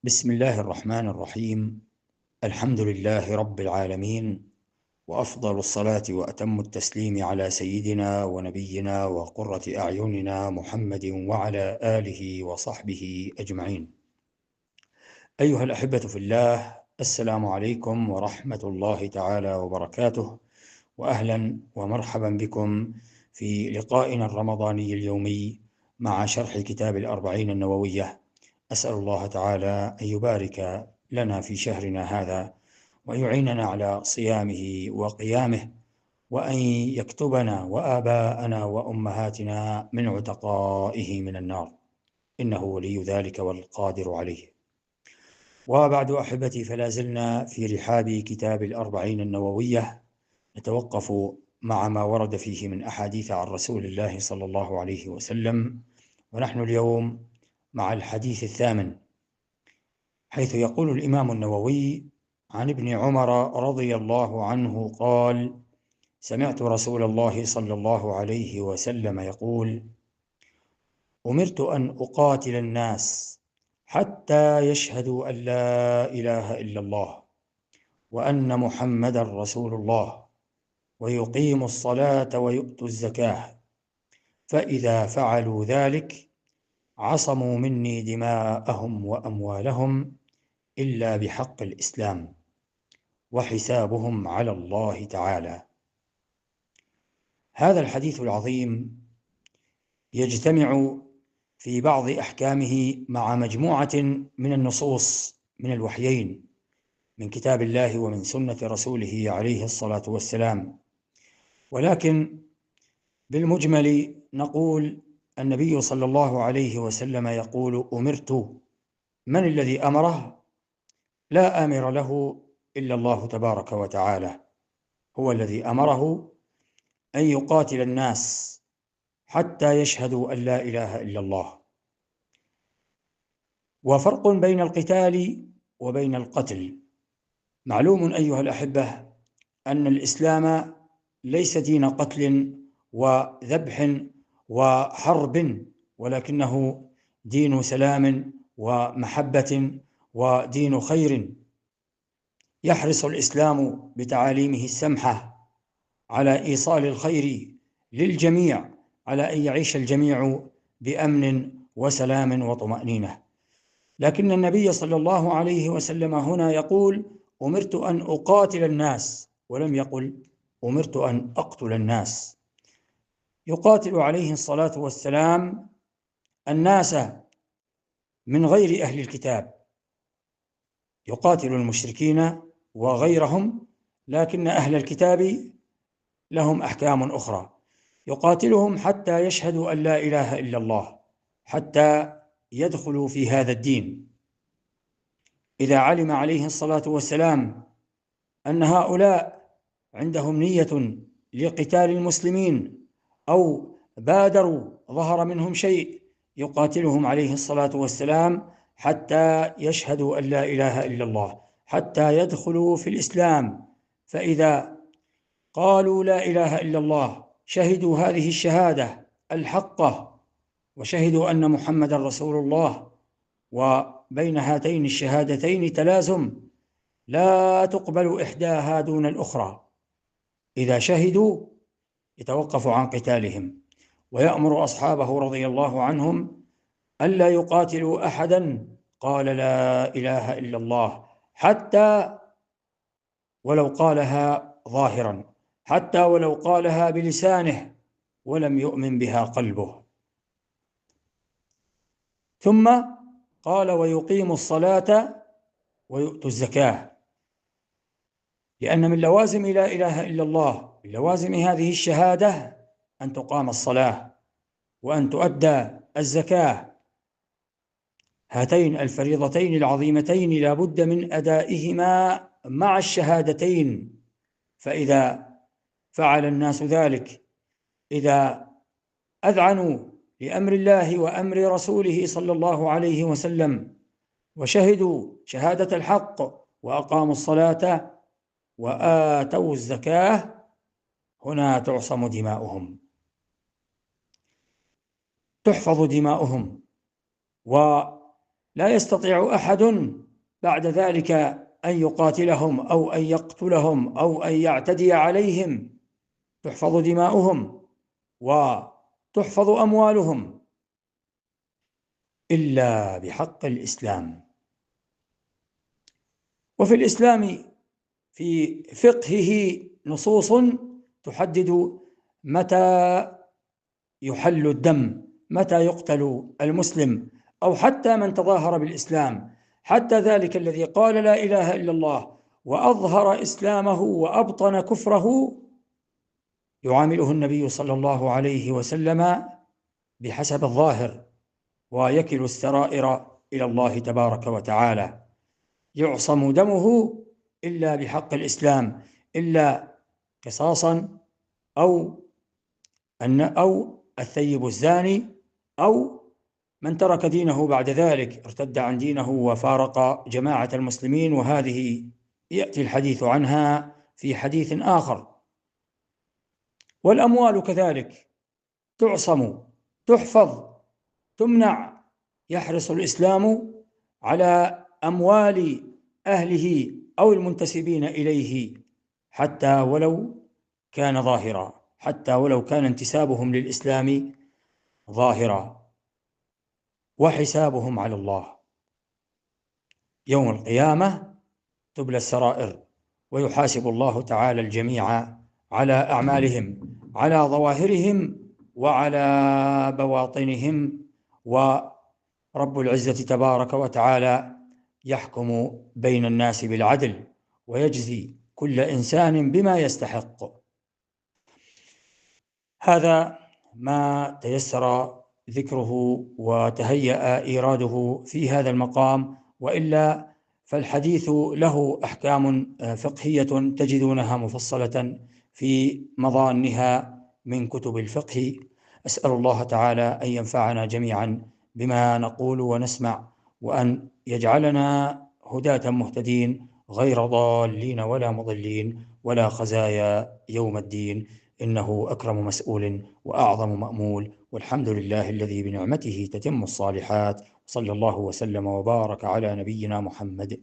بسم الله الرحمن الرحيم. الحمد لله رب العالمين، وأفضل الصلاة وأتم التسليم على سيدنا ونبينا وقرة أعيننا محمد وعلى آله وصحبه أجمعين. أيها الأحبة في الله، السلام عليكم ورحمة الله تعالى وبركاته، وأهلا ومرحبا بكم في لقائنا الرمضاني اليومي مع شرح كتاب الأربعين النووية. أسأل الله تعالى أن يبارك لنا في شهرنا هذا، وأن يعيننا على صيامه وقيامه، وأن يكتبنا وآباءنا وأمهاتنا من عتقائه من النار، إنه ولي ذلك والقادر عليه. وبعد أحبتي، فلا زلنا في رحاب كتاب الأربعين النووية، نتوقف مع ما ورد فيه من أحاديث عن رسول الله صلى الله عليه وسلم، ونحن اليوم مع الحديث الثامن، حيث يقول الإمام النووي عن ابن عمر رضي الله عنه قال: سمعت رسول الله صلى الله عليه وسلم يقول: أمرت أن أقاتل الناس حتى يشهدوا أن لا إله إلا الله وأن محمدا رسول الله ويقيموا الصلاة ويؤتوا الزكاة، فإذا فعلوا ذلك عصموا مني دماءهم وأموالهم إلا بحق الإسلام، وحسابهم على الله تعالى. هذا الحديث العظيم يجتمع في بعض أحكامه مع مجموعة من النصوص من الوحيين من كتاب الله ومن سنة رسوله عليه الصلاة والسلام، ولكن بالمجمل نقول النبي صلى الله عليه وسلم يقول: أمرت. من الذي أمره؟ لا آمر له إلا الله تبارك وتعالى، هو الذي أمره أن يقاتل الناس حتى يشهدوا أن لا إله إلا الله. وفرق بين القتال وبين القتل. معلوم أيها الأحبة أن الإسلام ليس دين قتل وذبح وحرب، ولكنه دين سلام ومحبة ودين خير. يحرص الإسلام بتعاليمه السمحة على إيصال الخير للجميع، على أن يعيش الجميع بأمن وسلام وطمأنينة. لكن النبي صلى الله عليه وسلم هنا يقول: أمرت أن أقاتل الناس، ولم يقل أمرت أن أقتل الناس. يقاتل عليه الصلاة والسلام الناس من غير أهل الكتاب، يقاتل المشركين وغيرهم، لكن أهل الكتاب لهم أحكام أخرى. يقاتلهم حتى يشهدوا أن لا إله إلا الله، حتى يدخلوا في هذا الدين. إذا علم عليه الصلاة والسلام أن هؤلاء عندهم نية لقتال المسلمين أو بادروا ظهر منهم شيء، يقاتلهم عليه الصلاة والسلام حتى يشهدوا أن لا إله إلا الله، حتى يدخلوا في الإسلام. فإذا قالوا لا إله إلا الله، شهدوا هذه الشهادة الحقة، وشهدوا أن محمد رسول الله، وبين هاتين الشهادتين تلازم لا تقبل إحداها دون الأخرى. إذا شهدوا يتوقف عن قتالهم، ويأمر أصحابه رضي الله عنهم ألا يقاتلوا أحدا قال لا إله إلا الله، حتى ولو قالها ظاهرا، حتى ولو قالها بلسانه ولم يؤمن بها قلبه. ثم قال: ويقيم الصلاة ويؤتوا الزكاة، لأن من لوازم لا إله إلا الله، من لوازم هذه الشهادة أن تقام الصلاة وأن تؤدى الزكاة. هاتين الفريضتين العظيمتين لا بد من أدائهما مع الشهادتين. فإذا فعل الناس ذلك، إذا أذعنوا لأمر الله وأمر رسوله صلى الله عليه وسلم وشهدوا شهادة الحق وأقاموا الصلاة وآتوا الزكاة، هنا تعصم دماؤهم، تحفظ دماؤهم، ولا لا يستطيع أحد بعد ذلك أن يقاتلهم أو أن يقتلهم أو أن يعتدي عليهم. تحفظ دماؤهم وتحفظ أموالهم إلا بحق الإسلام. وفي الإسلام في فقهه نصوص تحدد متى يحل الدم، متى يقتل المسلم، أو حتى من تظاهر بالإسلام، حتى ذلك الذي قال لا إله إلا الله وأظهر إسلامه وأبطن كفره يعامله النبي صلى الله عليه وسلم بحسب الظاهر، ويكل السرائر إلى الله تبارك وتعالى. يعصم دمه إلا بحق الإسلام، إلا قصاصا أو الثيب الزاني، أو من ترك دينه بعد ذلك، ارتد عن دينه وفارق جماعة المسلمين، وهذه يأتي الحديث عنها في حديث آخر. والأموال كذلك تعصم، تحفظ، تمنع. يحرص الإسلام على أموال أهله أو المنتسبين إليه، حتى ولو كان ظاهرا، حتى ولو كان انتسابهم للإسلام ظاهرا. وحسابهم على الله يوم القيامة، تبلى السرائر ويحاسب الله تعالى الجميع على أعمالهم، على ظواهرهم وعلى بواطنهم. ورب العزة تبارك وتعالى يحكم بين الناس بالعدل ويجزي كل إنسان بما يستحق. هذا ما تيسر ذكره وتهيأ إيراده في هذا المقام، وإلا فالحديث له أحكام فقهية تجدونها مفصلة في مظانها من كتب الفقه. أسأل الله تعالى أن ينفعنا جميعا بما نقول ونسمع، وأن يجعلنا هداة مهتدين غير ضالين ولا مضلين ولا خزايا يوم الدين، إنه أكرم مسؤول وأعظم مأمول، والحمد لله الذي بنعمته تتم الصالحات. صلى الله وسلم وبارك على نبينا محمد.